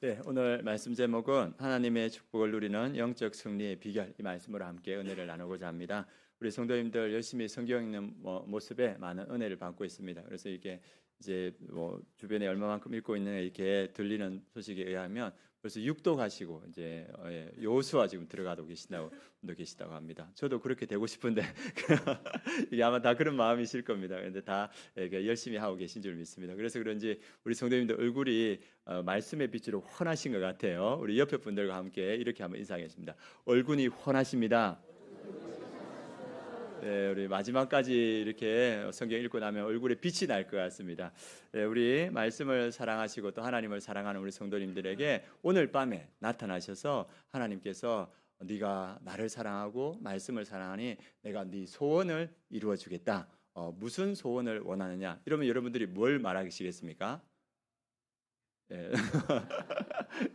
네, 오늘 말씀 제목은 하나님의 축복을 누리는 영적 승리의 비결, 이 말씀으로 함께 은혜를 나누고자 합니다. 우리 성도님들 열심히 성경 읽는 모습에 많은 은혜를 받고 있습니다. 그래서 이게 이제 주변에 얼마만큼 읽고 있느냐 이렇게 들리는 소식에 의하면 벌써 6도 가시고 이제 여호수아 지금 들어가도 계신다고 분도 계시다고 합니다. 저도 그렇게 되고 싶은데 이게 아마 다 그런 마음이실 겁니다. 그런데 다 열심히 하고 계신 줄 믿습니다. 그래서 그런지 우리 성도님들 얼굴이 말씀의 빛으로 환하신 것 같아요. 우리 옆에 분들과 함께 이렇게 한번 인사하겠습니다. 얼굴이 환하십니다. 네, 우리 마지막까지 이렇게 성경 읽고 나면 얼굴에 빛이 날 것 같습니다. 네, 우리 말씀을 사랑하시고 또 하나님을 사랑하는 우리 성도님들에게 오늘 밤에 나타나셔서 하나님께서 네가 나를 사랑하고 말씀을 사랑하니 내가 네 소원을 이루어 주겠다. 무슨 소원을 원하느냐? 이러면 여러분들이 뭘 말하시겠습니까? 예.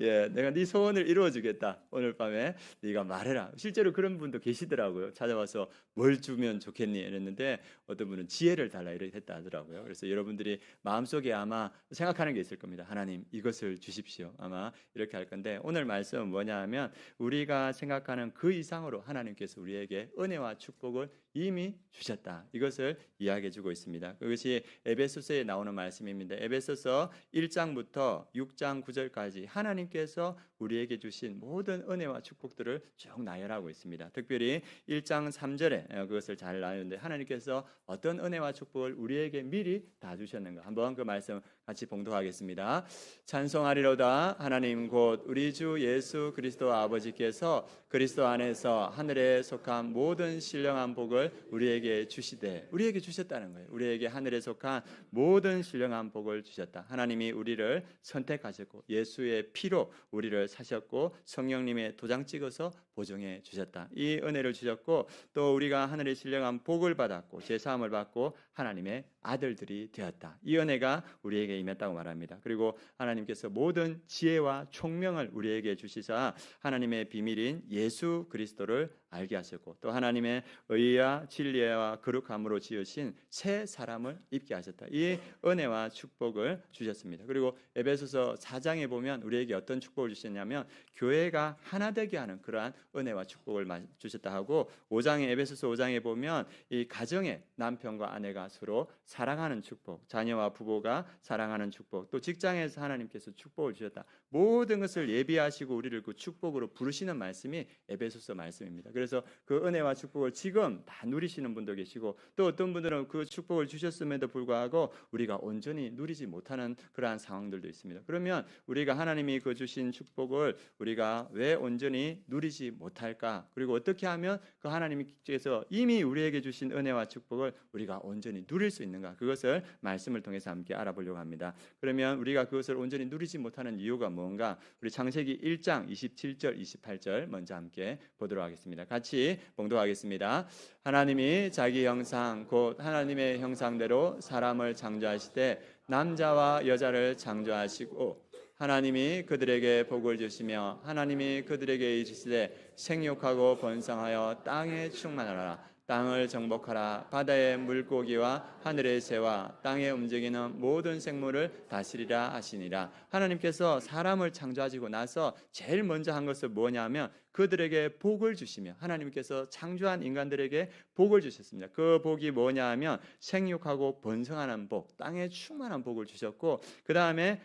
예, 내가 네 소원을 이루어 주겠다. 오늘 밤에 네가 말해라. 실제로 그런 분도 계시더라고요. 찾아와서 뭘 주면 좋겠니? 이랬는데 어떤 분은 지혜를 달라 이렇게 했다 하더라고요. 그래서 여러분들이 마음속에 아마 생각하는 게 있을 겁니다. 하나님, 이것을 주십시오. 아마 이렇게 할 건데 오늘 말씀은 뭐냐 하면 우리가 생각하는 그 이상으로 하나님께서 우리에게 은혜와 축복을 이미 주셨다. 이것을 이야기해 주고 있습니다. 그것이 에베소서에 나오는 말씀입니다. 에베소서 1장부터 6장 9절까지 하나님께서 우리에게 주신 모든 은혜와 축복들을 쭉 나열하고 있습니다. 특별히 1장 3절에 그것을 잘 나누는데 하나님께서 어떤 은혜와 축복을 우리에게 미리 다 주셨는가 한번 그 말씀 같이 봉독하겠습니다. 찬송하리로다. 하나님 곧 우리 주 예수 그리스도 아버지께서 그리스도 안에서 하늘에 속한 모든 신령한 복을 우리에게 주시되, 우리에게 주셨다는 거예요. 우리에게 하늘에 속한 모든 신령한 복을 주셨다. 하나님이 우리를 선택하셨고 예수의 피로 우리를 사셨고 성령님의 도장 찍어서 보증해 주셨다. 이 은혜를 주셨고 또 우리가 하늘의 신령한 복을 받았고 제사함을 받고 하나님의 아들들이 되었다. 이 은혜가 우리에게 임했다고 말합니다. 그리고 하나님께서 모든 지혜와 총명을 우리에게 주시사 하나님의 비밀인 예수 그리스도를 알게 하셨고 또 하나님의 의와 진리와 거룩함으로 지으신 새 사람을 입게 하셨다. 이 은혜와 축복을 주셨습니다. 그리고 에베소서 4장에 보면 우리에게 어떤 축복을 주셨냐면 교회가 하나 되게 하는 그러한 은혜와 축복을 주셨다 하고 에베소서 5장에 보면 이 가정의 남편과 아내가 서로 사랑하는 축복, 자녀와 부모가 사랑하는 축복, 또 직장에서 하나님께서 축복을 주셨다. 모든 것을 예비하시고 우리를 그 축복으로 부르시는 말씀이 에베소서 말씀입니다. 그래서 그 은혜와 축복을 지금 다 누리시는 분도 계시고 또 어떤 분들은 그 축복을 주셨음에도 불구하고 우리가 온전히 누리지 못하는 그러한 상황들도 있습니다. 그러면 우리가 하나님이 그 주신 축복을 우리가 왜 온전히 누리지 못할까? 그리고 어떻게 하면 그 하나님께서 이미 우리에게 주신 은혜와 축복을 우리가 온전히 누릴 수 있는가? 그것을 말씀을 통해서 함께 알아보려고 합니다. 그러면 우리가 그것을 온전히 누리지 못하는 이유가 뭔가? 우리 창세기 1장 27절 28절 먼저 함께 보도록 하겠습니다. 같이 봉독하겠습니다. 하나님이 자기 형상 곧 하나님의 형상대로 사람을 창조하시되 남자와 여자를 창조하시고 하나님이 그들에게 복을 주시며 하나님이 그들에게 이르시되 생육하고 번성하여 땅에 충만하라. 땅을 정복하라. 바다의 물고기와 하늘의 새와 땅에 움직이는 모든 생물을 다스리라 하시니라. 하나님께서 사람을 창조하시고 나서 제일 먼저 한 것은 뭐냐면 그들에게 복을 주시며 하나님께서 창조한 인간들에게 복을 주셨습니다. 그 복이 뭐냐 하면 생육하고 번성하는 복, 땅에 충만한 복을 주셨고 그 다음에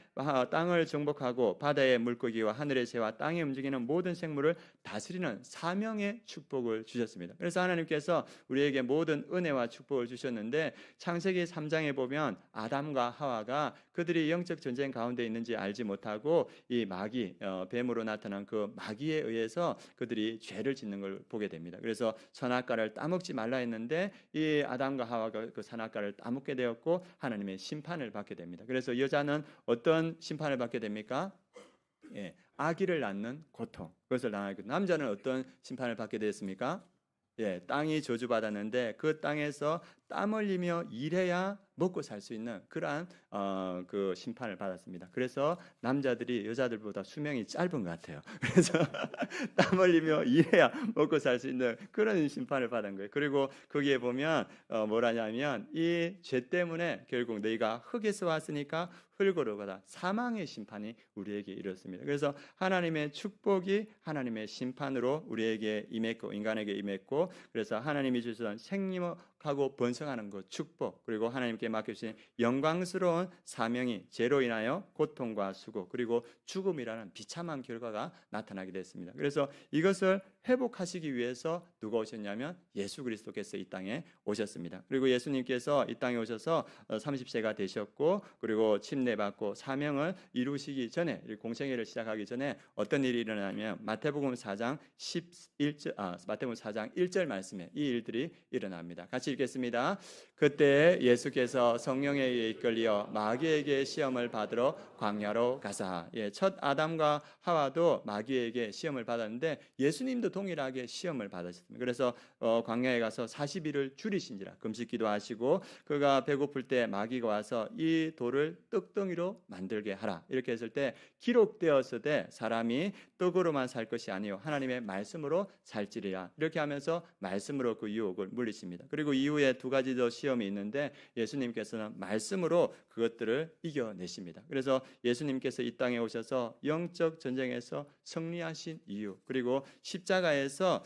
땅을 정복하고 바다의 물고기와 하늘의 새와 땅에 움직이는 모든 생물을 다스리는 사명의 축복을 주셨습니다. 그래서 하나님께서 우리에게 모든 은혜와 축복을 주셨는데 창세기 3장에 보면 아담과 하와가 그들이 영적 전쟁 가운데 있는지 알지 못하고 이 마귀, 뱀으로 나타난 그 마귀에 의해서 그들이 죄를 짓는 걸 보게 됩니다. 그래서 선악과를 따먹지 말라 했는데 이 아담과 하와가 그 선악과를 따먹게 되었고 하나님의 심판을 받게 됩니다. 그래서 여자는 어떤 심판을 받게 됩니까? 예, 아기를 낳는 고통, 그것을 당하고 남자는 어떤 심판을 받게 되었습니까? 예, 땅이 저주받았는데 그 땅에서 땀 흘리며 일해야 먹고 살 수 있는 그러한 그 심판을 받았습니다. 그래서 남자들이 여자들보다 수명이 짧은 것 같아요. 그래서 땀 흘리며 일해야 먹고 살 수 있는 그런 심판을 받은 거예요. 그리고 거기에 보면 뭐라냐면 이 죄 때문에 결국 너희가 흙에서 왔으니까 흙으로 가다 사망의 심판이 우리에게 이르렀습니다. 그래서 하나님의 축복이 하나님의 심판으로 우리에게 임했고 인간에게 임했고, 그래서 하나님이 주신 생명하고 번성하는 것 축복, 그리고 하나님께 맡겨주신 영광스러운 사명이 죄로 인하여 고통과 수고 그리고 죽음이라는 비참한 결과가 나타나게 됐습니다. 그래서 이것을 회복하시기 위해서 누가 오셨냐면 예수 그리스도께서 이 땅에 오셨습니다. 그리고 예수님께서 이 땅에 오셔서 30세가 되셨고, 그리고 침례받고 사명을 이루시기 전에, 공생애를 시작하기 전에 어떤 일이 일어나냐면 마태복음 4장 1절 말씀에 이 일들이 일어납니다. 같이 읽겠습니다. 그때 예수께서 성령에 의해 이끌려 마귀에게 시험을 받으러 광야로 가사. 첫 아담과 하와도 마귀에게 시험을 받았는데 예수님도 동일하게 시험을 받으셨습니다. 그래서 광야에 가서 40일을 줄이신지라 금식기도 하시고, 그가 배고플 때 마귀가 와서 이 돌을 떡덩이로 만들게 하라 이렇게 했을 때 기록되었으되 사람이 떡으로만 살 것이 아니요 하나님의 말씀으로 살지리라 이렇게 하면서 말씀으로 그 유혹을 물리십니다. 그리고 이후에 두 가지 더 시험이 있는데 예수님께서는 말씀으로 그것들을 이겨내십니다. 그래서 예수님께서 이 땅에 오셔서 영적 전쟁에서 승리하신 이유, 그리고 십자가에서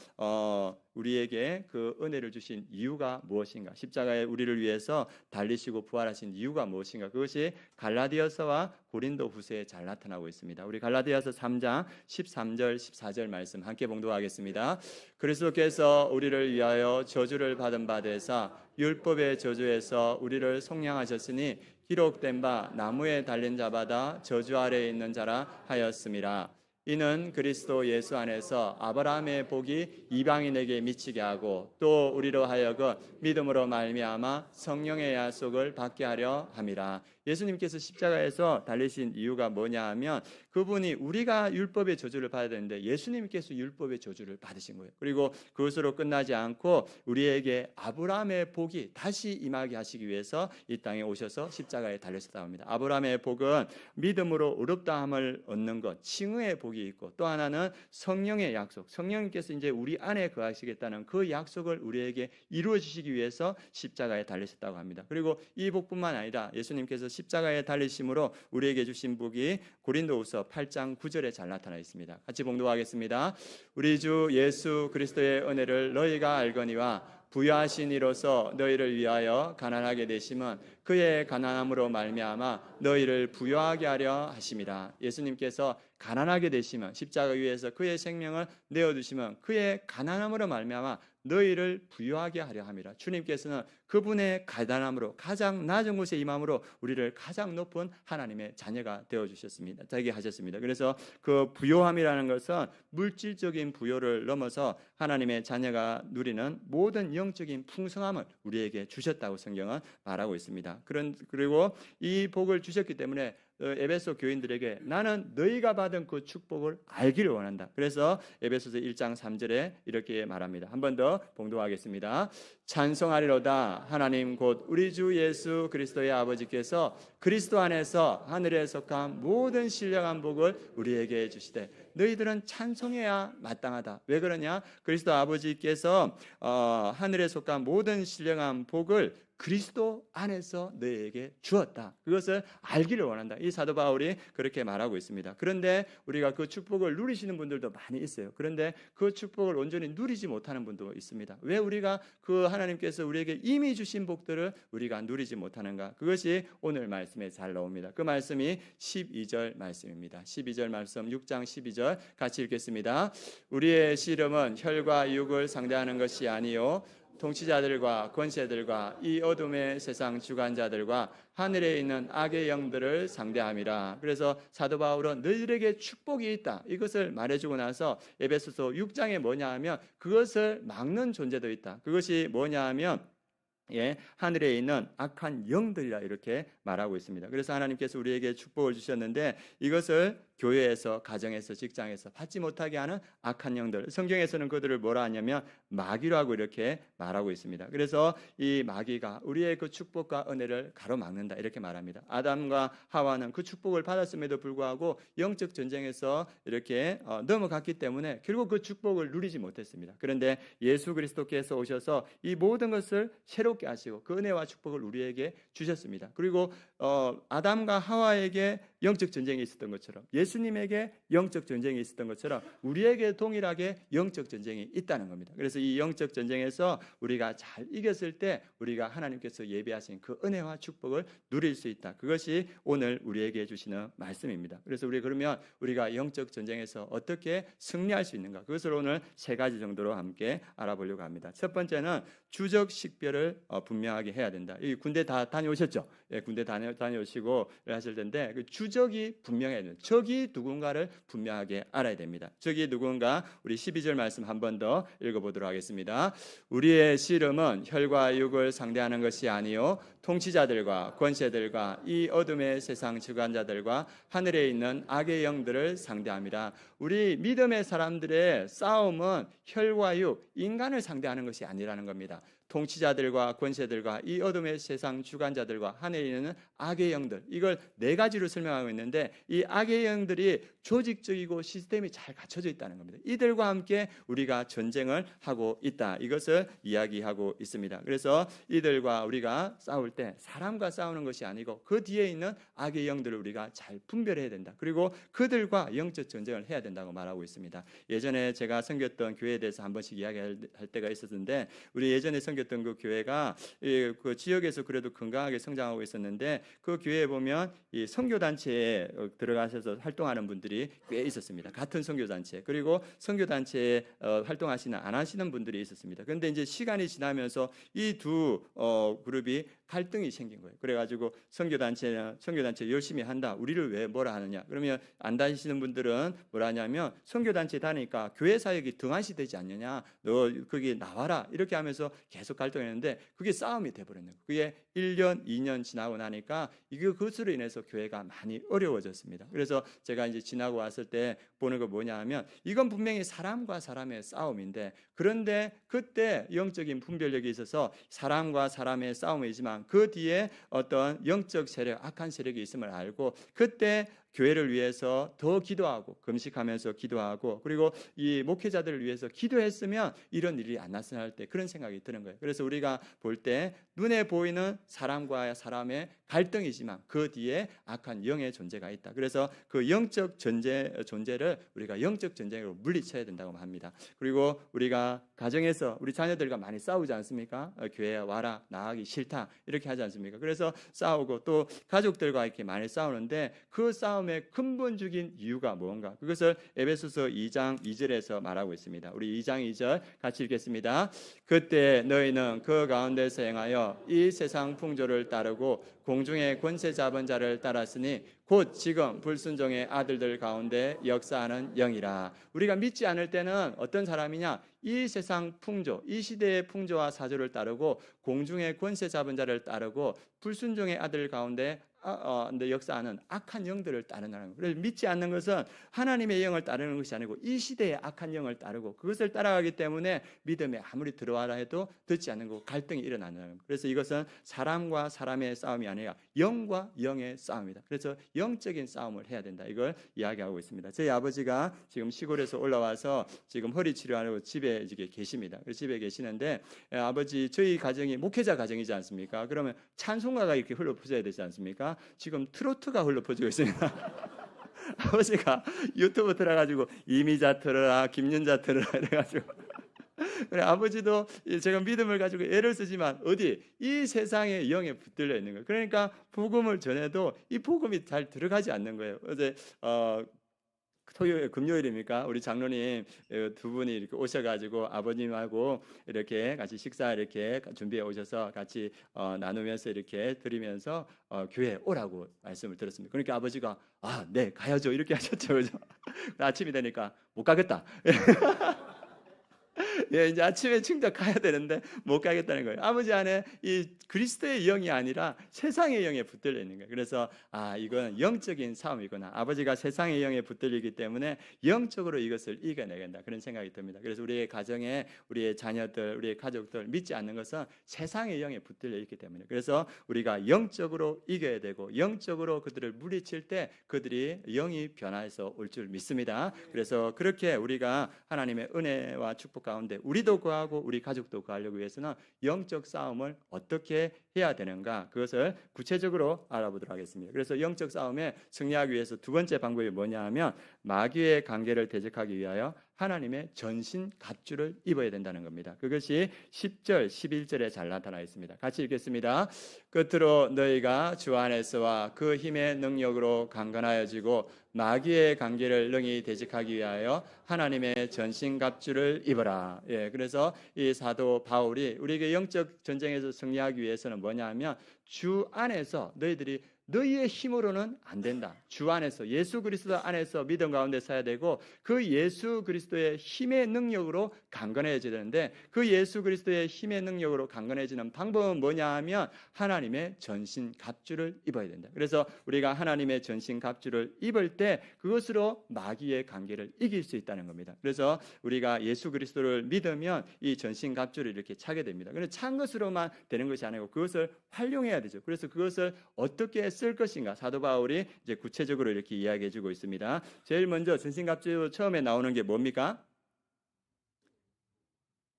우리에게 그 은혜를 주신 이유가 무엇인가, 십자가에 우리를 위해서 달리시고 부활하신 이유가 무엇인가, 그것이 갈라디아서와 고린도 후서에 잘 나타나고 있습니다. 우리 갈라디아서 3장 13절 14절 말씀 함께 봉독하겠습니다. 그리스도께서 우리를 위하여 저주를 받은 바 되사 율법의 저주에서 우리를 속량하셨으니 기록된 바 나무에 달린 자마다 저주 아래에 있는 자라 하였음이라. 이는 그리스도 예수 안에서 아브라함의 복이 이방인에게 미치게 하고 또 우리로 하여금 믿음으로 말미암아 성령의 약속을 받게 하려 함이라. 예수님께서 십자가에서 달리신 이유가 뭐냐 하면 그분이 우리가 율법의 저주를 받아야 되는데 예수님께서 율법의 저주를 받으신 거예요. 그리고 그것으로 끝나지 않고 우리에게 아브라함의 복이 다시 임하게 하시기 위해서 이 땅에 오셔서 십자가에 달리셨다고 합니다. 아브라함의 복은 믿음으로 의롭다함을 얻는 것, 칭의의 복이 있고, 또 하나는 성령의 약속, 성령님께서 이제 우리 안에 거하시겠다는 그 약속을 우리에게 이루어 주시기 위해서 십자가에 달리셨다고 합니다. 그리고 이 복뿐만 아니라 예수님께서 십자가에 달리심으로 우리에게 주신 복이 고린도후서 8장 9절에 잘 나타나 있습니다. 같이 봉독하겠습니다. 우리 주 예수 그리스도의 은혜를 너희가 알거니와 부유하신 이로서 너희를 위하여 가난하게 되심은 그의 가난함으로 말미암아 너희를 부유하게 하려 하심이라. 예수님께서 가난하게 되시면 십자가 위에서 그의 생명을 내어두시면 그의 가난함으로 말미암아 너희를 부유하게 하려 함이라. 주님께서는 그분의 가난함으로 가장 낮은 곳에 임함으로 우리를 가장 높은 하나님의 자녀가 되어주셨습니다. 되게 하셨습니다. 그래서 그 부요함이라는 것은 물질적인 부요를 넘어서 하나님의 자녀가 누리는 모든 영적인 풍성함을 우리에게 주셨다고 성경은 말하고 있습니다. 그리고 이 복을 주셨기 때문에 에베소 교인들에게 나는 너희가 받은 그 축복을 알기를 원한다. 그래서 에베소서 1장 3절에 이렇게 말합니다. 한 번 더 봉독하겠습니다. 찬송하리로다 하나님 곧 우리 주 예수 그리스도의 아버지께서 그리스도 안에서 하늘에 속한 모든 신령한 복을 우리에게 주시되 너희들은 찬송해야 마땅하다. 왜 그러냐? 그리스도 아버지께서 하늘에 속한 모든 신령한 복을 그리스도 안에서 너희에게 주었다. 그것을 알기를 원한다. 이 사도 바울이 그렇게 말하고 있습니다. 그런데 우리가 그 축복을 누리시는 분들도 많이 있어요. 그런데 그 축복을 온전히 누리지 못하는 분도 있습니다. 왜 우리가 그 하나님께서 우리에게 이미 주신 복들을 우리가 누리지 못하는가? 그것이 오늘 말씀에 잘 나옵니다. 그 말씀이 12절 말씀입니다. 12절 말씀 6장 12절 같이 읽겠습니다. 우리의 씨름은 혈과 육을 상대하는 것이 아니요 통치자들과 권세들과 이 어둠의 세상 주관자들과 하늘에 있는 악의 영들을 상대함이라. 그래서 사도 바울은 너희들에게 축복이 있다 이것을 말해주고 나서 에베소서 6장에 뭐냐 하면 그것을 막는 존재도 있다. 그것이 뭐냐 하면 하늘에 있는 악한 영들이라 이렇게 말하고 있습니다. 그래서 하나님께서 우리에게 축복을 주셨는데 이것을 교회에서, 가정에서, 직장에서 받지 못하게 하는 악한 영들, 성경에서는 그들을 뭐라 하냐면 마귀라고 이렇게 말하고 있습니다. 그래서 이 마귀가 우리의 그 축복과 은혜를 가로막는다 이렇게 말합니다. 아담과 하와는 그 축복을 받았음에도 불구하고 영적 전쟁에서 이렇게 넘어갔기 때문에 결국 그 축복을 누리지 못했습니다. 그런데 예수 그리스도께서 오셔서 이 모든 것을 새롭게 하시고 그 은혜와 축복을 우리에게 주셨습니다. 그리고 아담과 하와에게 영적 전쟁이 있었던 것처럼, 예수님에게 영적 전쟁이 있었던 것처럼 우리에게 동일하게 영적 전쟁이 있다는 겁니다. 그래서 이 영적 전쟁에서 우리가 잘 이겼을 때 우리가 하나님께서 예비하신 그 은혜와 축복을 누릴 수 있다. 그것이 오늘 우리에게 주시는 말씀입니다. 그래서 그러면 우리가 영적 전쟁에서 어떻게 승리할 수 있는가, 그것을 오늘 세 가지 정도로 함께 알아보려고 합니다. 첫 번째는 주적 식별을 분명하게 해야 된다. 이 군대 다 다녀오셨죠? 예, 군대 다녀오시고 하실 텐데 그 주적이 분명해야 됩니다. 적이 누군가를 분명하게 알아야 됩니다. 적이 누군가, 우리 12절 말씀 한 번 더 읽어보도록 하겠습니다. 우리의 씨름은 혈과 육을 상대하는 것이 아니요 통치자들과 권세들과 이 어둠의 세상 주관자들과 하늘에 있는 악의 영들을 상대합니다. 우리 믿음의 사람들의 싸움은 혈과 육, 인간을 상대하는 것이 아니라는 겁니다. 통치자들과 권세들과 이 어둠의 세상 주관자들과 하늘에 있는 악의 영들, 이걸 네 가지로 설명하고 있는데 이 악의 영들이 조직적이고 시스템이 잘 갖춰져 있다는 겁니다. 이들과 함께 우리가 전쟁을 하고 있다, 이것을 이야기하고 있습니다. 그래서 이들과 우리가 싸울 때 사람과 싸우는 것이 아니고 그 뒤에 있는 악의 영들을 우리가 잘 분별해야 된다. 그리고 그들과 영적 전쟁을 해야 된다고 말하고 있습니다. 예전에 제가 섬겼던 교회에 대해서 한 번씩 이야기할 때가 있었는데, 우리 예전에 섬겼던 그 교회가 그 지역에서 그래도 건강하게 성장하고 있었는데 그 교회에 보면 이 선교단체에 들어가셔서 활동하는 분들이 꽤 있었습니다. 같은 선교단체, 그리고 선교단체에 활동하시는 안 하시는 분들이 있었습니다. 그런데 이제 시간이 지나면서 이 두 그룹이 갈등이 생긴 거예요. 그래가지고 선교단체 열심히 한다, 우리를 왜 뭐라 하느냐, 그러면 안 다니시는 분들은 뭐라 하냐면 선교단체 다니니까 교회 사역이 등한시되지 않느냐, 너 거기 나와라, 이렇게 하면서 계속 갈등했는데 그게 싸움이 돼버렸네요. 그게 1년 2년 지나고 나니까 그것으로 인해서 교회가 많이 어려워졌습니다. 그래서 제가 이제 지나고 왔을 때 보는 거 뭐냐 하면, 이건 분명히 사람과 사람의 싸움인데, 그런데 그때 영적인 분별력이 있어서 사람과 사람의 싸움이지만 그 뒤에 어떤 영적 세력, 악한 세력이 있음을 알고 그때 교회를 위해서 더 기도하고 금식하면서 기도하고, 그리고 이 목회자들을 위해서 기도했으면 이런 일이 안 나타날 때 그런 생각이 드는 거예요. 그래서 우리가 볼 때 눈에 보이는 사람과 사람의 갈등이지만 그 뒤에 악한 영의 존재가 있다. 그래서 그 영적 존재를 우리가 영적 전쟁으로 물리쳐야 된다고 합니다. 그리고 우리가 가정에서 우리 자녀들과 많이 싸우지 않습니까? 교회에 와라, 나가기 싫다, 이렇게 하지 않습니까? 그래서 싸우고 또 가족들과 이렇게 많이 싸우는데 그 싸움의 근본적인 이유가 뭔가, 그것을 에베소서 2장 2절에서 말하고 있습니다. 우리 2장 2절 같이 읽겠습니다. 그때 너희는 그 가운데서 행하여 이 세상 풍조를 따르고 공중의 권세 잡은 자를 따랐으니 곧 지금 불순종의 아들들 가운데 역사하는 영이라. 우리가 믿지 않을 때는 어떤 사람이냐, 이 세상 풍조, 이 시대의 풍조와 사조를 따르고 공중의 권세 잡은 자를 따르고 불순종의 아들 가운데 역사하는 악한 영들을 따르는 거예요. 믿지 않는 것은 하나님의 영을 따르는 것이 아니고 이 시대의 악한 영을 따르고 그것을 따라가기 때문에 믿음에 아무리 들어와라 해도 듣지 않는 거고 갈등이 일어나는 거예요. 그래서 이것은 사람과 사람의 싸움이 아니라 영과 영의 싸움이다. 그래서 영적인 싸움을 해야 된다, 이걸 이야기하고 있습니다. 저희 아버지가 지금 시골에서 올라와서 지금 허리 치료하려고 집에 계십니다. 집에 계시는데 아버지, 저희 가정이 목회자 가정이지 않습니까? 그러면 찬송가가 이렇게 흘러 퍼져야 되지 않습니까? 지금 트로트가 흘러 퍼지고 있습니다. 아버지가 유튜브 들어가지고 이미자 틀어라, 김연자 틀어라 이래가지고 그래, 아버지도 제가 믿음을 가지고 애를 쓰지만 어디 이 세상의 영에 붙들려 있는 거예요. 그러니까 복음을 전해도 이 복음이 잘 들어가지 않는 거예요. 어제 금요일입니까? 우리 장로님 두 분이 이렇게 오셔가지고 아버님하고 이렇게 같이 식사 이렇게 준비해 오셔서 같이 나누면서 이렇게 드리면서 교회 오라고 말씀을 들었습니다. 그러니까 아버지가 네, 가야죠, 이렇게 하셨죠. 그죠? 아침이 되니까 못 가겠다. 예, 이제 아침에 충격 가야 되는데 못 가겠다는 거예요. 아버지 안에 이 그리스도의 영이 아니라 세상의 영에 붙들려 있는 거예요. 그래서 이건 영적인 싸움이구나. 아버지가 세상의 영에 붙들리기 때문에 영적으로 이것을 이겨내겠다. 그런 생각이 듭니다. 그래서 우리의 가정에 우리의 자녀들, 우리의 가족들 믿지 않는 것은 세상의 영에 붙들려 있기 때문에. 그래서 우리가 영적으로 이겨야 되고 영적으로 그들을 물리칠 때 그들이 영이 변화해서 올 줄 믿습니다. 그래서 그렇게 우리가 하나님의 은혜와 축복 가운데 우리도 구하고 우리 가족도 구하려고 위해서는 영적 싸움을 어떻게 해야 되는가, 그것을 구체적으로 알아보도록 하겠습니다. 그래서 영적 싸움에 승리하기 위해서 두 번째 방법이 뭐냐 하면 마귀의 관계를 대적하기 위하여 하나님의 전신 갑주를 입어야 된다는 겁니다. 그것이 10절, 11절에 잘 나타나 있습니다. 같이 읽겠습니다. 끝으로 너희가 주 안에서와 그 힘의 능력으로 강건하여지고 마귀의 관계를 능히 대적하기 위하여 하나님의 전신 갑주를 입어라. 예, 그래서 이 사도 바울이 우리에게 영적 전쟁에서 승리하기 위해서는 뭐냐 하면 주 안에서 너희의 힘으로는 안 된다. 주 안에서, 예수 그리스도 안에서 믿음 가운데 서야 되고 그 예수 그리스도의 힘의 능력으로 강건해져야 되는데 그 예수 그리스도의 힘의 능력으로 강건해지는 방법은 뭐냐 하면 하나님의 전신 갑주를 입어야 된다. 그래서 우리가 하나님의 전신 갑주를 입을 때 그것으로 마귀의 관계를 이길 수 있다는 겁니다. 그래서 우리가 예수 그리스도를 믿으면 이 전신 갑주를 이렇게 차게 됩니다. 그런데 찬 것으로만 되는 것이 아니고 그것을 활용해야 되죠. 그래서 그것을 어떻게 쓸 것인가, 사도 바울이 이제 구체적으로 이렇게 이야기해 주고 있습니다. 제일 먼저 전신갑주 처음에 나오는 게 뭡니까?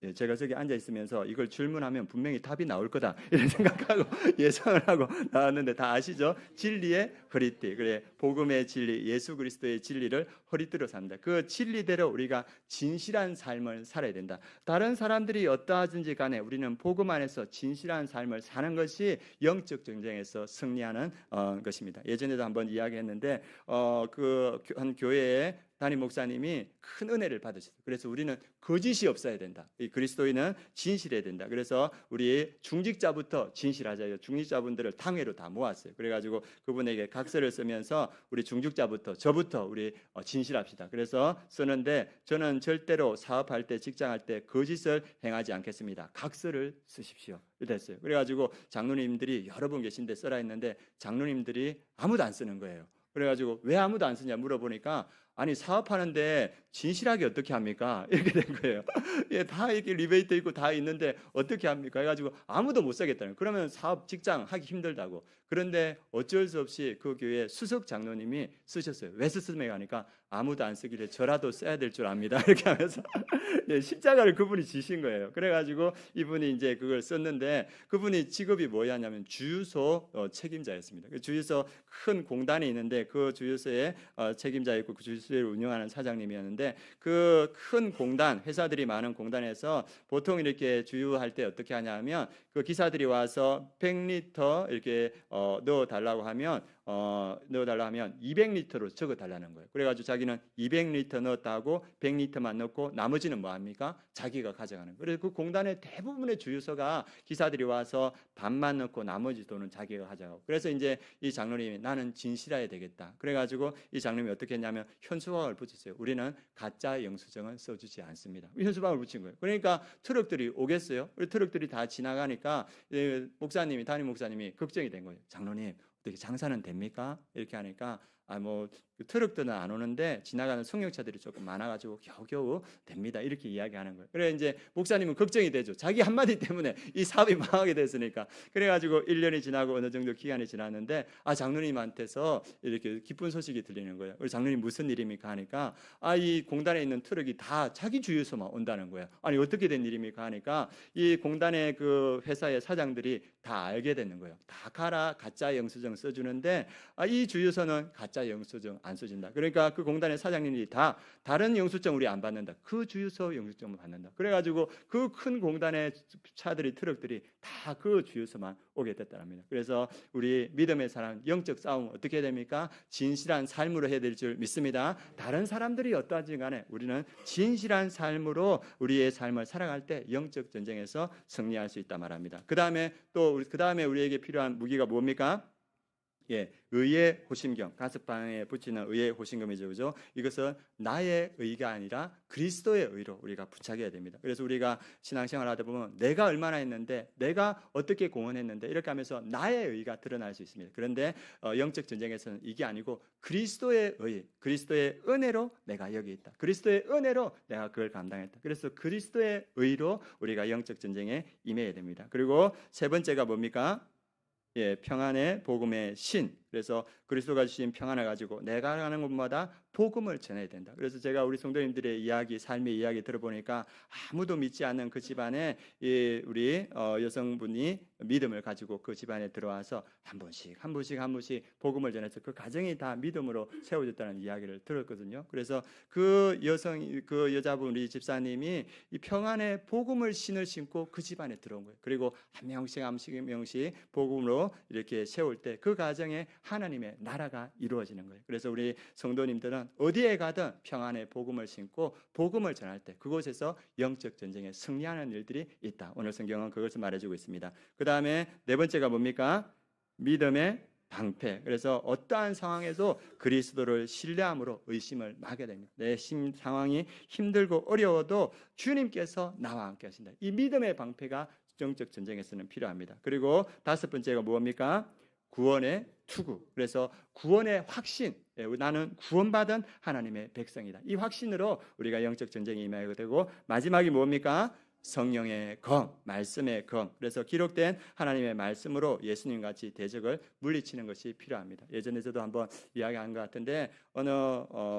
예, 제가 저기 앉아 있으면서 이걸 질문하면 분명히 답이 나올 거다 이런 생각하고 예상을 하고 나왔는데 다 아시죠? 진리의 허리띠. 그래, 복음의 진리, 예수 그리스도의 진리를 허리띠로 삽니다. 그 진리대로 우리가 진실한 삶을 살아야 된다. 다른 사람들이 어떠하든지 간에 우리는 복음 안에서 진실한 삶을 사는 것이 영적 전쟁에서 승리하는 것입니다. 예전에도 한번 이야기했는데 그 한 교회에 담임 목사님이 큰 은혜를 받으셨어요. 그래서 우리는 거짓이 없어야 된다. 이 그리스도인은 진실해야 된다. 그래서 우리 중직자부터 진실하자. 중직자분들을 당회로 다 모았어요. 그래가지고 그분에게 각서를 쓰면서 우리 중직자부터 저부터 우리 진실합시다. 그래서 쓰는데 저는 절대로 사업할 때, 직장할 때 거짓을 행하지 않겠습니다. 각서를 쓰십시오. 이랬어요. 그래가지고 장로님들이 여러 분 계신데 써라 했는데 장로님들이 아무도 안 쓰는 거예요. 그래가지고 왜 아무도 안 쓰냐 물어보니까 아니 사업하는데 진실하게 어떻게 합니까? 이렇게 된 거예요. 예, 다 이렇게 리베이트 있고 다 있는데 어떻게 합니까? 해가지고 아무도 못 쓰겠다는. 그러면 사업 직장 하기 힘들다고. 그런데 어쩔 수 없이 그 교회 수석 장로님이 쓰셨어요. 왜 쓰스메 하니까 아무도 안 쓰길래 저라도 써야 될 줄 압니다. 이렇게 하면서 예, 십자가를 그분이 지신 거예요. 그래가지고 이분이 이제 그걸 썼는데 그분이 직업이 뭐였냐면 주유소 책임자였습니다. 그 주유소 큰 공단이 있는데 그 주유소에 책임자였고 그 주유소를 운영하는 사장님이었는데 그 큰 공단, 회사들이 많은 공단에서 보통 이렇게 주유할 때 어떻게 하냐면 그 기사들이 와서 100리터 이렇게 넣어달라고 하면 200리터로 적어 달라는 거예요. 그래가지고 자기는 200리터 넣었다고 100리터만 넣고 나머지는 뭐 합니까? 자기가 가져가는 거예요. 그래서 그 공단의 대부분의 주유소가 기사들이 와서 반만 넣고 나머지 돈은 자기가 가져가고. 그래서 이제 이 장로님이 나는 진실해야 되겠다. 그래가지고 이 장로님이 어떻게 했냐면 현수막을 붙였어요. 우리는 가짜 영수증을 써주지 않습니다. 현수막을 붙인 거예요. 그러니까 트럭들이 오겠어요. 트럭들이 다 지나가니까 목사님이, 담임 목사님이 걱정이 된 거예요. 장로님 어떻게 장사는 됩니까? 이렇게 하니까 트럭들은 안 오는데 지나가는 승용차들이 조금 많아가지고 겨우겨우 됩니다. 이렇게 이야기하는 거예요. 그래 이제 목사님은 걱정이 되죠. 자기 한마디 때문에 이 사업이 망하게 됐으니까. 그래가지고 1년이 지나고 어느 정도 기간이 지났는데 장로님한테서 이렇게 기쁜 소식이 들리는 거예요. 우리 장로님 무슨 일입니까? 하니까 이 공단에 있는 트럭이 다 자기 주유소만 온다는 거예요. 아니 어떻게 된 일입니까? 하니까 이 공단의 그 회사의 사장들이 다 알게 되는 거예요. 다 가라 가짜 영수증 써주는데 이 주유소는 가짜 영수증 안 써진다. 그러니까 그 공단의 사장님이 다 다른 영수증 우리 안 받는다. 그 주유소 영수증만 받는다. 그래가지고 그 큰 공단의 차들이 트럭들이 다 그 주유소만 오게 됐다랍니다. 그래서 우리 믿음의 사람 영적 싸움 어떻게 됩니까? 진실한 삶으로 해야 될 줄 믿습니다. 다른 사람들이 어떠하든 간에 우리는 진실한 삶으로 우리의 삶을 살아갈 때 영적 전쟁에서 승리할 수 있다 말합니다. 그 다음에 우리에게 필요한 무기가 뭡니까? 예, 의의 호심경, 가슴방에 붙이는 의의 호심경이죠, 그죠? 이것은 나의 의가 아니라 그리스도의 의로 우리가 부착해야 됩니다. 그래서 우리가 신앙생활 하다 보면 내가 얼마나 했는데, 내가 어떻게 공헌했는데 이렇게 하면서 나의 의가 드러날 수 있습니다. 그런데 영적 전쟁에서는 이게 아니고 그리스도의 의, 그리스도의 은혜로 내가 여기 있다. 그리스도의 은혜로 내가 그걸 감당했다. 그래서 그리스도의 의로 우리가 영적 전쟁에 임해야 됩니다. 그리고 세 번째가 뭡니까? 예, 평안의 복음의 신. 그래서 그리스도가 주신 평안을 가지고 내가 가는 곳마다 복음을 전해야 된다. 그래서 제가 우리 성도님들의 이야기, 삶의 이야기 들어보니까 아무도 믿지 않는 그 집안에 우리 여성분이 믿음을 가지고 그 집안에 들어와서 한 번씩 복음을 전해서 그 가정이 다 믿음으로 세워졌다는 이야기를 들었거든요. 그래서 그 여자분, 우리 집사님이 이 평안의 복음을 신을 신고 그 집안에 들어온 거예요. 그리고 한 명씩 복음으로 이렇게 세울 때 그 가정에 하나님의 나라가 이루어지는 거예요. 그래서 우리 성도님들은 어디에 가든 평안의 복음을 신고 복음을 전할 때 그곳에서 영적 전쟁에 승리하는 일들이 있다. 오늘 성경은 그것을 말해주고 있습니다. 그 다음에 네 번째가 뭡니까? 믿음의 방패. 그래서 어떠한 상황에도 그리스도를 신뢰함으로 의심을 막게 됩니다. 내 상황이 힘들고 어려워도 주님께서 나와 함께 하신다. 이 믿음의 방패가 영적 전쟁에서는 필요합니다. 그리고 다섯 번째가 뭡니까? 구원의 투구. 그래서 구원의 확신. 나는 구원받은 하나님의 백성이다. 이 확신으로 우리가 영적 전쟁에 임하게 되고, 마지막이 뭡니까? 성령의 검, 말씀의 검. 그래서 기록된 하나님의 말씀으로 예수님 같이 대적을 물리치는 것이 필요합니다. 예전에 저도 한번 이야기한 것 같은데 어느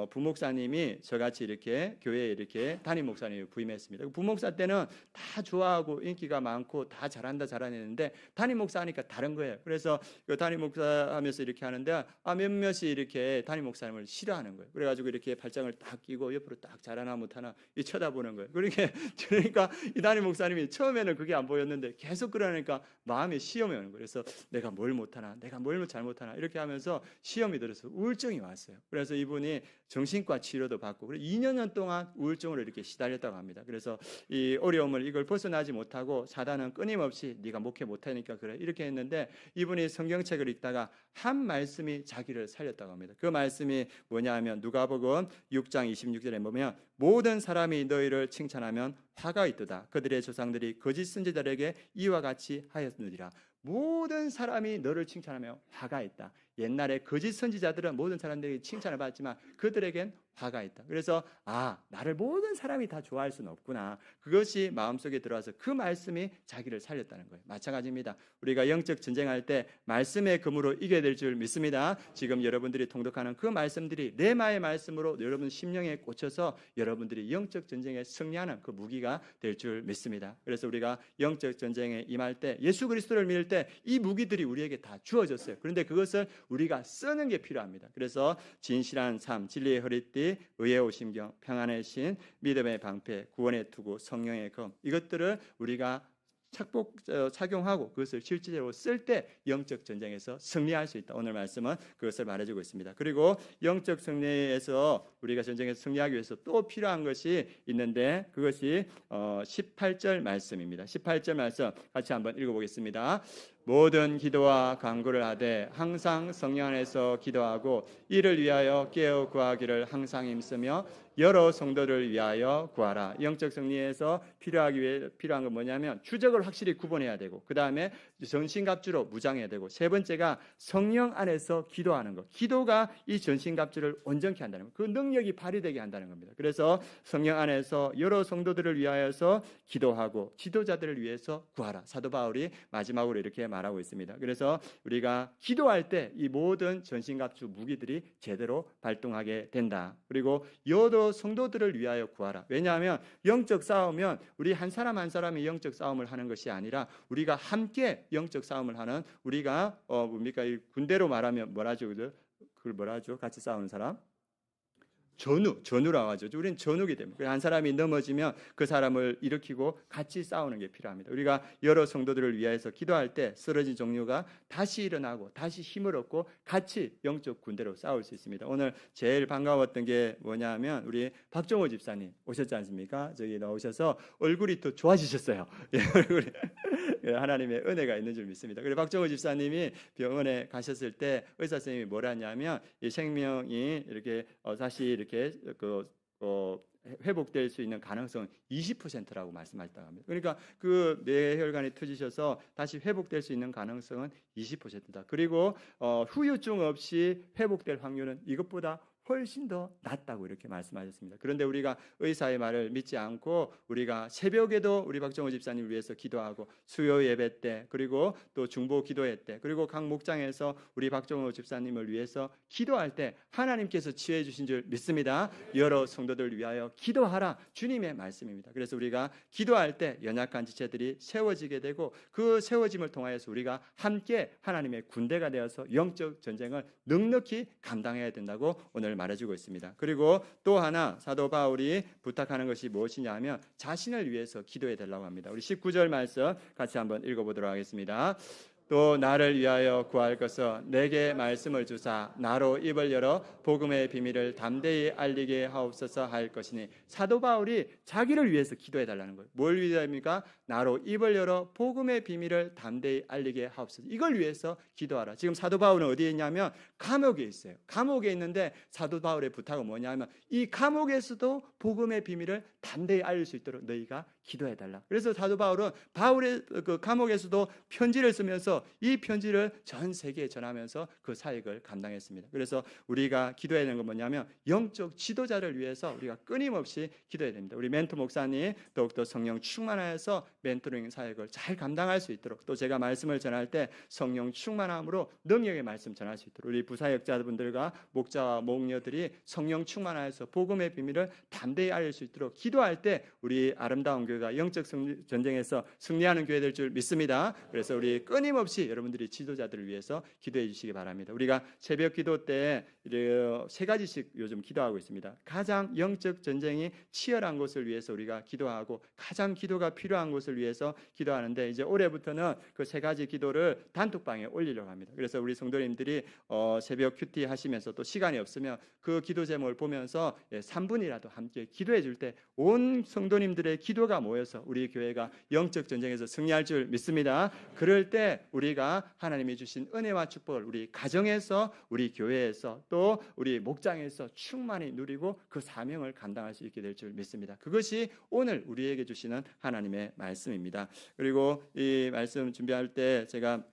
부목사님이 저같이 이렇게 교회에 이렇게 담임 목사님이 부임했습니다. 부목사 때는 다 좋아하고 인기가 많고 다 잘한다 잘하는데 담임 목사 하니까 다른 거예요. 그래서 그 담임 목사 하면서 이렇게 하는데 몇몇이 이렇게 담임 목사님을 싫어하는 거예요. 그래가지고 이렇게 발장을 딱 끼고 옆으로 딱 잘하나 못하나 쳐다보는 거예요. 그러니까 이 담임 목사님이 처음에는 그게 안 보였는데 계속 그러니까 마음에 시험이 오는 거예요. 그래서 내가 뭘 못하나, 내가 뭘 잘못하나 이렇게 하면서 시험이 들어서 우울증이 왔어요. 그래서 이분이 정신과 치료도 받고 2년 동안 우울증으로 이렇게 시달렸다고 합니다. 그래서 이 어려움을 이걸 벗어나지 못하고 사단은 끊임없이 네가 목회 못하니까 그래 이렇게 했는데 이분이 성경책을 읽다가 한 말씀이 자기를 살렸다고 합니다. 그 말씀이 뭐냐 하면 누가복음 6장 26절에 보면 모든 사람이 너희를 칭찬하면 화가 있도다. 그들의 조상들이 거짓 선지자들에게 이와 같이 하였느니라. 모든 사람이 너를 칭찬하며 화가 있다. 옛날에 거짓 선지자들은 모든 사람들에게 칭찬을 받지만 그들에겐 화가 있다. 그래서 나를 모든 사람이 다 좋아할 수는 없구나. 그것이 마음속에 들어와서 그 말씀이 자기를 살렸다는 거예요. 마찬가지입니다. 우리가 영적 전쟁할 때 말씀의 금으로 이겨야 될 줄 믿습니다. 지금 여러분들이 통독하는 그 말씀들이 레마의 말씀으로 여러분 심령에 꽂혀서 여러분들이 영적 전쟁에 승리하는 그 무기가 될 줄 믿습니다. 그래서 우리가 영적 전쟁에 임할 때 예수 그리스도를 믿을 때 이 무기들이 우리에게 다 주어졌어요. 그런데 그것을 우리가 쓰는 게 필요합니다. 그래서 진실한 삶, 진리의 허리띠, 의의 오심경, 평안의 신, 믿음의 방패, 구원의 투구, 성령의 검, 이것들을 우리가 착용하고 그것을 실질적으로 쓸 때 영적 전쟁에서 승리할 수 있다. 오늘 말씀은 그것을 말해주고 있습니다. 그리고 영적 승리에서 우리가 전쟁에서 승리하기 위해서 또 필요한 것이 있는데 그것이 18절 말씀입니다. 18절 말씀 같이 한번 읽어보겠습니다. 모든 기도와 간구를 하되 항상 성령 안에서 기도하고 이를 위하여 깨어 구하기를 항상 힘쓰며 여러 성도를 위하여 구하라. 영적 승리에서 필요한 건 뭐냐면 주적을 확실히 구분해야 되고 그 다음에 전신갑주로 무장해야 되고 세 번째가 성령 안에서 기도하는 것. 기도가 이 전신갑주를 온전케 한다는 것. 그 능력이 발휘되게 한다는 겁니다. 그래서 성령 안에서 여러 성도들을 위하여서 기도하고 지도자들을 위해서 구하라. 사도 바울이 마지막으로 이렇게 말하고 있습니다. 그래서 우리가 기도할 때 이 모든 전신갑주 무기들이 제대로 발동하게 된다. 그리고 여러 성도들을 위하여 구하라. 왜냐하면 영적 싸움은 우리 한 사람 한 사람이 영적 싸움을 하는 것이 아니라 우리가 함께 영적 싸움을 하는 우리가 뭡니까? 군대로 말하면 그걸 뭐라 하죠? 같이 싸우는 사람? 전우라고 하죠. 우리는 전우기 때문에 한 사람이 넘어지면 그 사람을 일으키고 같이 싸우는 게 필요합니다. 우리가 여러 성도들을 위해서 기도할 때 쓰러진 종류가 다시 일어나고 다시 힘을 얻고 같이 영적 군대로 싸울 수 있습니다. 오늘 제일 반가웠던 게 뭐냐면 우리 박정호 집사님 오셨지 않습니까? 저기 나오셔서 얼굴이 더 좋아지셨어요. 얼굴이 하나님의 은혜가 있는 줄 믿습니다. 그리고 박정호 집사님이 병원에 가셨을 때 의사 선생님이 뭐라 하냐면 이 생명이 이렇게 다시 이렇게 회복될 수 있는 가능성은 20%라고 말씀하셨다고 합니다. 그러니까 그 뇌혈관이 터지셔서 다시 회복될 수 있는 가능성은 20%다. 그리고 후유증 없이 회복될 확률은 이것보다 훨씬 더 낫다고 이렇게 말씀하셨습니다. 그런데 우리가 의사의 말을 믿지 않고 우리가 새벽에도 우리 박정호 집사님을 위해서 기도하고 수요 예배 때 그리고 또 중보 기도회 때 그리고 각 목장에서 우리 박정호 집사님을 위해서 기도할 때 하나님께서 치유해 주신 줄 믿습니다. 여러 성도들 위하여 기도하라 주님의 말씀입니다. 그래서 우리가 기도할 때 연약한 지체들이 세워지게 되고 그 세워짐을 통하여서 우리가 함께 하나님의 군대가 되어서 영적 전쟁을 넉넉히 감당해야 된다고 오늘 말해주고 있습니다. 그리고 또 하나 사도 바울이 부탁하는 것이 무엇이냐 하면 자신을 위해서 기도해 달라고 합니다. 우리 19절 말씀 같이 한번 읽어보도록 하겠습니다. 또 나를 위하여 구할 것은 내게 말씀을 주사 나로 입을 열어 복음의 비밀을 담대히 알리게 하옵소서 할 것이니 사도 바울이 자기를 위해서 기도해 달라는 거예요. 뭘 위함입니까? 나로 입을 열어 복음의 비밀을 담대히 알리게 하옵소서. 이걸 위해서 기도하라. 지금 사도 바울은 어디에 있냐면 감옥에 있어요. 감옥에 있는데 사도 바울의 부탁은 뭐냐면 이 감옥에서도 복음의 비밀을 담대히 알릴 수 있도록 너희가 기도해 달라. 그래서 사도 바울은 바울의 그 감옥에서도 편지를 쓰면서 이 편지를 전 세계에 전하면서 그 사역을 감당했습니다. 그래서 우리가 기도해야 되는 건 뭐냐면 영적 지도자를 위해서 우리가 끊임없이 기도해야 됩니다. 우리 멘토 목사님 더욱더 성령 충만하여서 멘토링 사역을 잘 감당할 수 있도록 또 제가 말씀을 전할 때 성령 충만함으로 능력의 말씀 전할 수 있도록 우리 부사역자분들과 목자와 목녀들이 성령 충만하여서 복음의 비밀을 담대히 알릴 수 있도록 기도할 때 우리 아름다운 교회가 영적 전쟁에서 승리하는 교회 될 줄 믿습니다. 그래서 우리 끊임없이 여러분들이 지도자들을 위해서 기도해 주시기 바랍니다. 우리가 새벽 기도 때 세 가지씩 요즘 기도하고 있습니다. 가장 영적 전쟁이 치열한 곳을 위해서 우리가 기도하고 가장 기도가 필요한 곳을 위해서 기도하는데 이제 올해부터는 그 세 가지 기도를 단톡방에 올리려고 합니다. 그래서 우리 성도님들이 새벽 큐티 하시면서 또 시간이 없으면 그 기도 제목을 보면서 3분이라도 함께 기도해 줄 때 온 성도님들의 기도가 모여서 우리 교회가 영적 전쟁에서 승리할 줄 믿습니다. 그럴 때 우리가 하나님이 주신 은혜와 축복을 우리 가정에서 우리 교회에서 또 우리 목장에서 충만히 누리고 그 사명을 감당할 수 있게 될 줄 믿습니다. 그것이 오늘 우리에게 주시는 하나님의 말씀입니다. 그리고 이 말씀 준비할 때 제가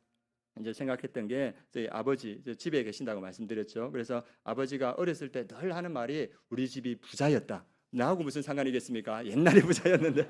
이제 생각했던 게 저희 아버지 집에 계신다고 말씀드렸죠. 그래서 아버지가 어렸을 때 늘 하는 말이 우리 집이 부자였다. 나하고 무슨 상관이겠습니까? 옛날에 부자였는데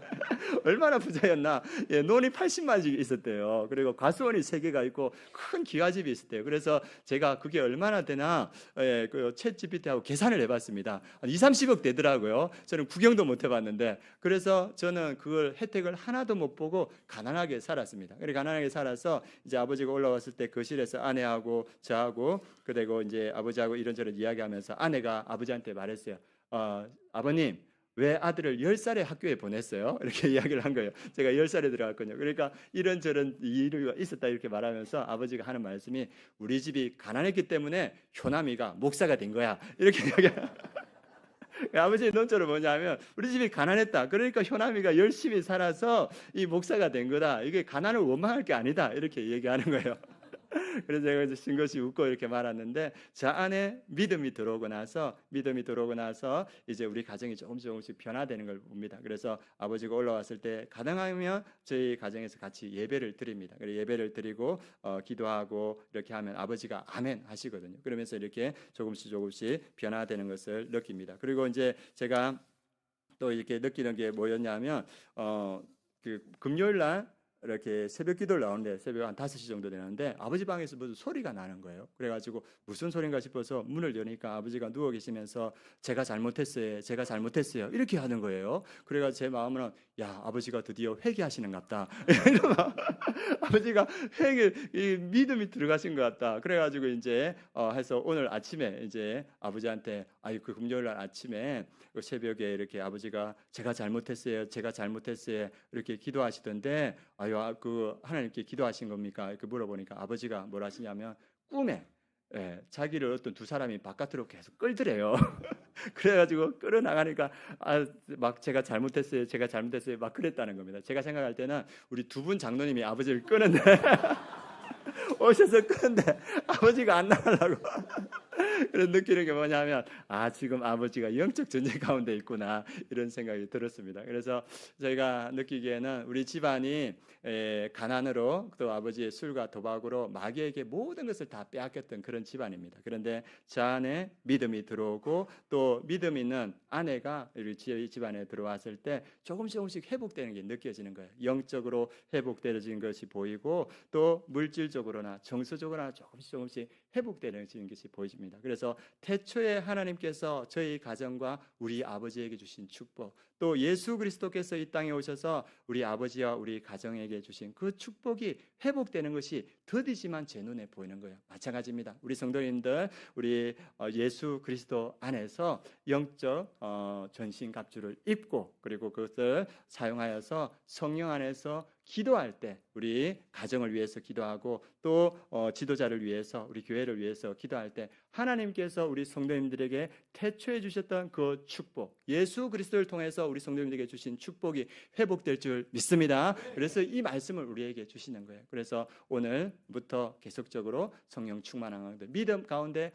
얼마나 부자였나? 논이 80만씩 있었대요. 그리고 과수원이 3개가 있고 큰 기와집이 있었대요. 그래서 제가 그게 얼마나 되나 그 챗GPT하고 계산을 해봤습니다. 한 2-30억 되더라고요. 저는 구경도 못 해봤는데 그래서 저는 그걸 혜택을 하나도 못 보고 가난하게 살았습니다. 그래 가난하게 살아서 이제 아버지가 올라왔을 때 거실에서 아내하고 저하고 그리고 이제 아버지하고 이런저런 이야기하면서 아내가 아버지한테 말했어요. 아버님 왜 아들을 10살에 학교에 보냈어요? 이렇게 이야기를 한 거예요. 제가 10살에 들어갔거든요. 그러니까 이런저런 이유가 있었다 이렇게 말하면서 아버지가 하는 말씀이 우리 집이 가난했기 때문에 효남이가 목사가 된 거야 이렇게 이야기해요. 아버지의 논조는 뭐냐면 우리 집이 가난했다. 그러니까 효남이가 열심히 살아서 이 목사가 된 거다. 이게 가난을 원망할 게 아니다. 이렇게 얘기하는 거예요. 그래서 제가 이제 싱긋이 웃고 이렇게 말았는데 저 안에 믿음이 들어오고 나서 이제 우리 가정이 조금씩 변화되는 걸 봅니다. 그래서 아버지가 올라왔을 때 가능하면 저희 가정에서 같이 예배를 드립니다. 그래서 예배를 드리고 기도하고 이렇게 하면 아버지가 아멘 하시거든요. 그러면서 이렇게 조금씩 변화되는 것을 느낍니다. 그리고 이제 제가 또 이렇게 느끼는 게 뭐였냐면 그 금요일 날 이렇게 새벽 기도를 나오는데 새벽 한 5시 정도 되는데 아버지 방에서 무슨 소리가 나는 거예요. 그래가지고 무슨 소린가 싶어서 문을 여니까 아버지가 누워 계시면서 제가 잘못했어요 이렇게 하는 거예요. 그래가지고 제 마음은 야 아버지가 드디어 회개하시는갑다. 아버지가 이 믿음이 들어가신 것 같다. 그래가지고 이제 해서 오늘 아침에 이제 아버지한테 그 금요일 날 아침에 그 새벽에 이렇게 아버지가 제가 잘못했어요 이렇게 기도하시던데 그 하나님께 기도하신 겁니까? 이렇게 물어보니까 아버지가 뭘 하시냐면 꿈에 예, 자기를 어떤 두 사람이 바깥으로 계속 끌더래요. 그래가지고 끌어나가니까 막 제가 잘못했어요, 제가 잘못했어요, 막 그랬다는 겁니다. 제가 생각할 때는 우리 두 분 장로님이 아버지를 끄는데 오셔서 끄는데 아버지가 안 나가려고 그런 느끼는 게 뭐냐면 지금 아버지가 영적 전쟁 가운데 있구나 이런 생각이 들었습니다. 그래서 저희가 느끼기에는 우리 집안이 가난으로 또 아버지의 술과 도박으로 마귀에게 모든 것을 다 빼앗겼던 그런 집안입니다. 그런데 저 안에 믿음이 들어오고 또 믿음 있는 아내가 우리 집안에 들어왔을 때 조금씩 회복되는 게 느껴지는 거예요. 영적으로 회복되어지는 것이 보이고 또 물질적으로나 정서적으로나 조금씩 회복되는 것이 보여집니다. 그래서 태초에 하나님께서 저희 가정과 우리 아버지에게 주신 축복, 또 예수 그리스도께서 이 땅에 오셔서 우리 아버지와 우리 가정에게 주신 그 축복이 회복되는 것이 더디지만 제 눈에 보이는 거예요. 마찬가지입니다. 우리 성도님들, 우리 예수 그리스도 안에서 영적 전신갑주를 입고 그리고 그것을 사용하여서 성령 안에서 기도할 때 우리 가정을 위해서 기도하고 또 지도자를 위해서 우리 교회를 위해서 기도할 때 하나님께서 우리 성도님들에게 태초에 주셨던 그 축복, 예수 그리스도를 통해서 우리 성도님들에게 주신 축복이 회복될 줄 믿습니다. 그래서 이 말씀을 우리에게 주시는 거예요. 그래서 오늘부터 계속적으로 성령 충만한 가운데 믿음 가운데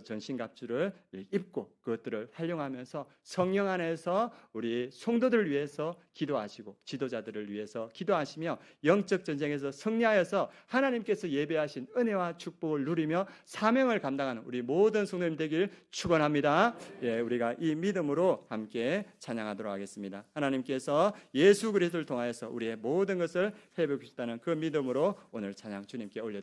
전신갑주를 입고 그것들을 활용하면서 성령 안에서 우리 성도들을 위해서 기도하시고 지도자들을 위해서 기도하시며 영적 전쟁에서 승리하여서 하나님께서 예배하신 은혜와 축복을 누리며 사명을 감당하는 우리 모든 성도님 되길 축원합니다. 우리가 이 믿음으로 함께 찬양하도록 하겠습니다. 하나님께서 예수 그리스도를 통하여서 우리의 모든 것을 회복해 주셨다는 그 믿음으로 오늘 찬양 주님께 올려드립니다.